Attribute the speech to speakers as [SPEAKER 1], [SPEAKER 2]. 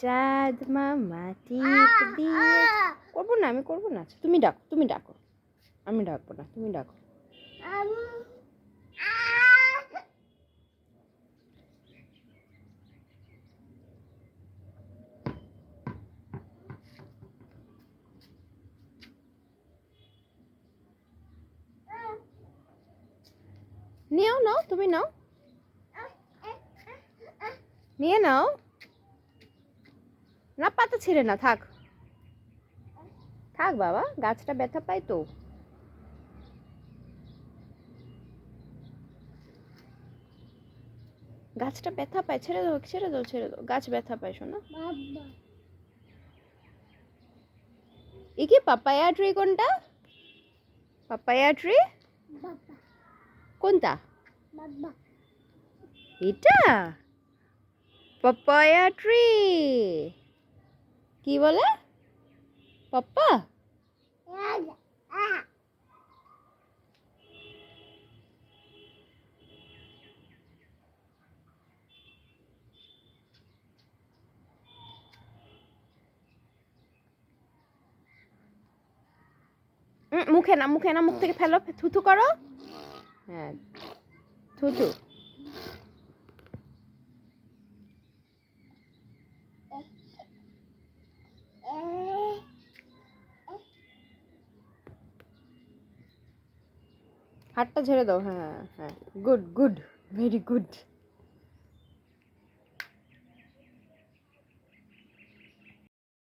[SPEAKER 1] চাঁদ মামা টিপ দিয়ে করবো না, আমি করবো না। তুমি ডাকো, তুমি ডাকো, আমি ডাকবো না, তুমি ডাকো। নিয়েও নাও, তুমি নাও, নিয়ে নাও না, পাতা ছিঁড়ে না, থাক থাক বাবা, গাছটা ব্যথা পায় তো। গাছটা ব্যথা পায়, ছেড়ে দাও, ছেড়ে দাও, ছেড়ে দাও, গাছ ব্যথা পায় শোনা। এ কি পাপায়া ট্রি? কোনটা পাপায়া ট্রি? কোনটা এটা? পাপায়া ট্রি কি বলে? পাপ্পা? মুখে না, মুখে না, মুখ থেকে ফেলো, থুথু করো। হ্যাঁ, থুথু। হাতটা ঝেড়ে দাও, হ্যাঁ হ্যাঁ, গুড গুড, ভেরি গুড।